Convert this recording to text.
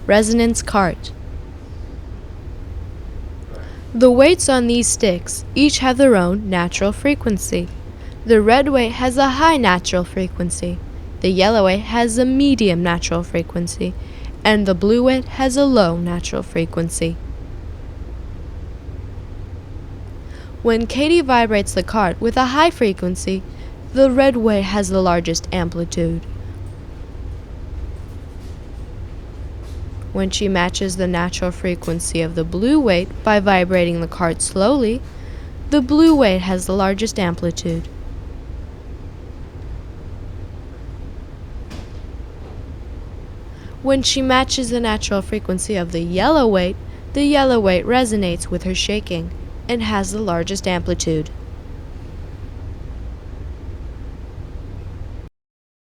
Resonance cart. The weights on these sticks each have their own natural frequency. The red weight has a high natural frequency, the yellow weight has a medium natural frequency, and the blue weight has a low natural frequency. When Katie vibrates the cart with a high frequency, the red weight has the largest amplitude. When she matches the natural frequency of the blue weight by vibrating the cart slowly, the blue weight has the largest amplitude. When she matches the natural frequency of the yellow weight resonates with her shaking and has the largest amplitude.